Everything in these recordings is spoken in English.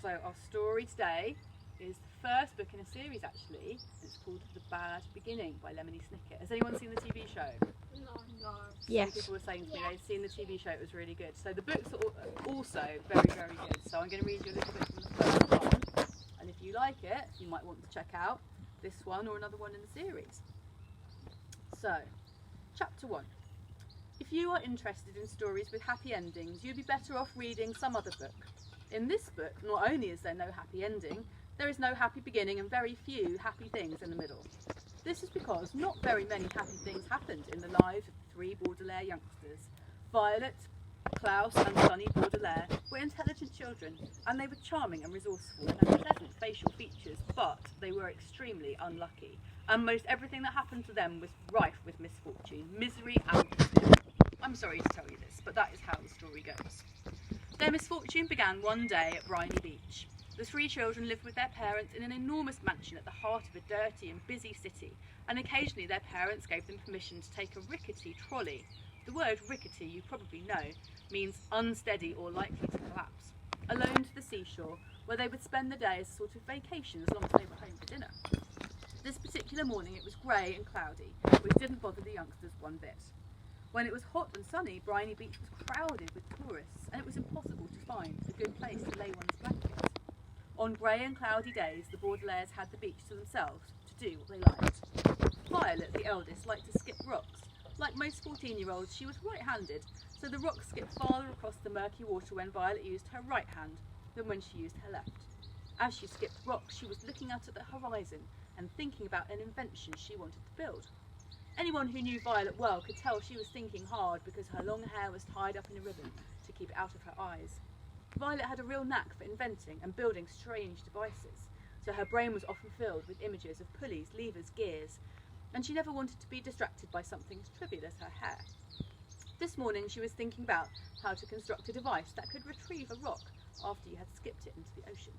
So our story today is the first book in a series actually. It's called The Bad Beginning by Lemony Snicket. Has anyone seen the TV show? No. Yes. Some people were saying to me they'd seen the TV show, it was really good. So the books are also very, very good. So I'm going to read you a little bit from the first one. And if you like it, you might want to check out this one or another one in the series. So, Chapter 1. If you are interested in stories with happy endings, you'd be better off reading some other book. In this book, not only is there no happy ending, there is no happy beginning and very few happy things in the middle. This is because not very many happy things happened in the lives of the three Baudelaire youngsters. Violet, Klaus and Sonny Baudelaire were intelligent children, and they were charming and resourceful and had pleasant facial features, but they were extremely unlucky, and most everything that happened to them was rife with misfortune, misery and despair. I'm sorry to tell you this, but that is how the story goes. Their misfortune began one day at Briny Beach. The three children lived with their parents in an enormous mansion at the heart of a dirty and busy city, and occasionally their parents gave them permission to take a rickety trolley. The word rickety, you probably know, means unsteady or likely to collapse, alone to the seashore, where they would spend the day as a sort of vacation as long as they were home for dinner. This particular morning it was grey and cloudy, which didn't bother the youngsters one bit. When it was hot and sunny, Briny Beach was crowded with tourists, and it was impossible to find a good place to lay one's blanket. On grey and cloudy days, the Baudelaires had the beach to themselves to do what they liked. Violet, the eldest, liked to skip rocks. Like most 14-year-olds, she was right-handed, so the rocks skipped farther across the murky water when Violet used her right hand than when she used her left. As she skipped rocks, she was looking out at the horizon and thinking about an invention she wanted to build. Anyone who knew Violet well could tell she was thinking hard because her long hair was tied up in a ribbon to keep it out of her eyes. Violet had a real knack for inventing and building strange devices, so her brain was often filled with images of pulleys, levers, gears, and she never wanted to be distracted by something as trivial as her hair. This morning she was thinking about how to construct a device that could retrieve a rock after you had skipped it into the ocean.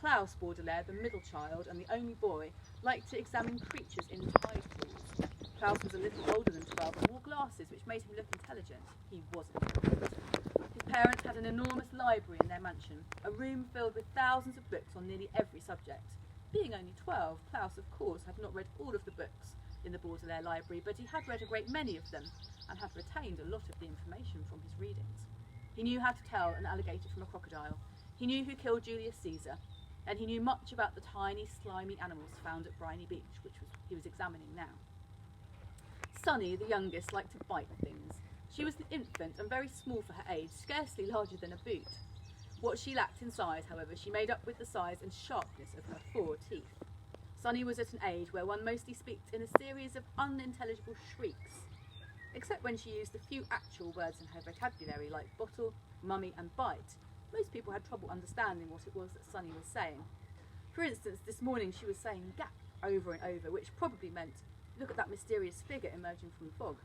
Klaus Baudelaire, the middle child and the only boy, liked to examine creatures in tide pools. Klaus was a little older than 12 and wore glasses which made him look intelligent. He wasn't. His parents had an enormous library in their mansion, a room filled with thousands of books on nearly every subject. Being only 12, Klaus of course had not read all of the books in the Baudelaire library, but he had read a great many of them and had retained a lot of the information from his readings. He knew how to tell an alligator from a crocodile, he knew who killed Julius Caesar, and he knew much about the tiny, slimy animals found at Briny Beach, which he was examining now. Sonny, the youngest, liked to bite things. She was an infant and very small for her age, scarcely larger than a boot. What she lacked in size, however, she made up with the size and sharpness of her 4 teeth. Sonny was at an age where one mostly speaks in a series of unintelligible shrieks, except when she used the few actual words in her vocabulary like bottle, mummy and bite. Most people had trouble understanding what it was that Sonny was saying. For instance, this morning she was saying gap over and over, which probably meant, look at that mysterious figure emerging from the fog.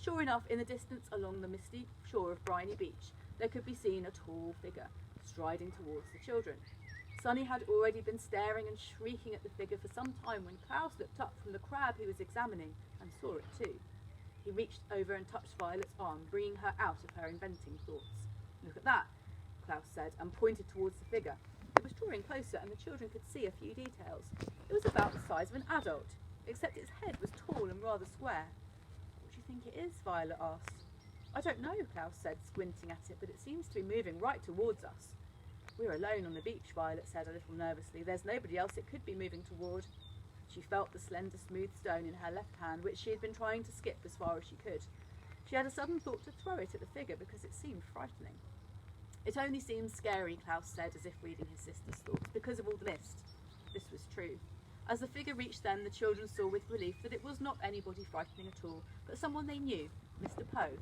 Sure enough, in the distance along the misty shore of Briny Beach, there could be seen a tall figure striding towards the children. Sonny had already been staring and shrieking at the figure for some time when Klaus looked up from the crab he was examining and saw it too. He reached over and touched Violet's arm, bringing her out of her inventing thoughts. Look at that, Klaus said, and pointed towards the figure. It was drawing closer and the children could see a few details. It was about the size of an adult, except its head was tall and rather square. What do you think it is? Violet asked. I don't know, Klaus said, squinting at it, but it seems to be moving right towards us. We're alone on the beach, Violet said a little nervously. There's nobody else it could be moving toward. She felt the slender, smooth stone in her left hand, which she had been trying to skip as far as she could. She had a sudden thought to throw it at the figure because it seemed frightening. It only seems scary, Klaus said, as if reading his sister's thoughts, because of all the mist. This was true. As the figure reached them, the children saw with relief that it was not anybody frightening at all, but someone they knew, Mr. Poe.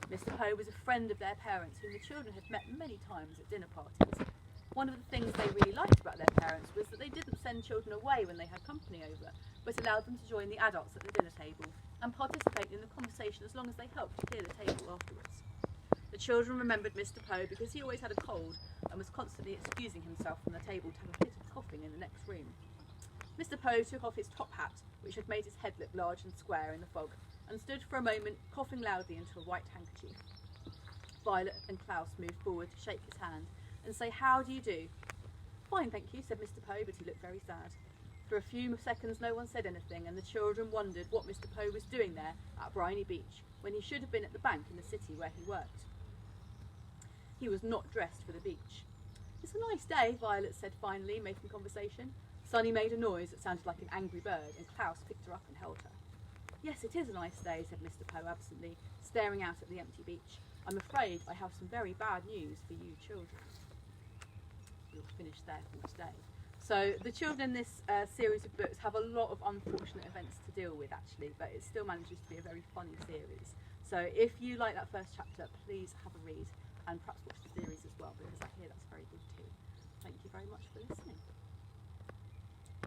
Mr. Poe was a friend of their parents, whom the children had met many times at dinner parties. One of the things they really liked about their parents was that they didn't send children away when they had company over, but allowed them to join the adults at the dinner table and participate in the conversation as long as they helped to clear the table afterwards. The children remembered Mr. Poe because he always had a cold and was constantly excusing himself from the table to have a fit of coughing in the next room. Mr. Poe took off his top hat, which had made his head look large and square in the fog, and stood for a moment coughing loudly into a white handkerchief. Violet and Klaus moved forward to shake his hand, and say, "How do you do?" "Fine, thank you," said Mr. Poe, but he looked very sad. For a few seconds no one said anything, and the children wondered what Mr. Poe was doing there at Briny Beach, when he should have been at the bank in the city where he worked. He was not dressed for the beach. "It's a nice day," Violet said finally, making conversation. Sunny made a noise that sounded like an angry bird, and Klaus picked her up and held her. "Yes, it is a nice day," said Mr. Poe absently, staring out at the empty beach. "I'm afraid I have some very bad news for you children." We'll finish there for today. So the children in this series of books have a lot of unfortunate events to deal with, actually, but it still manages to be a very funny series. So if you like that first chapter, please have a read and perhaps watch the series as well, because I hear that's very good too. Thank you very much for listening.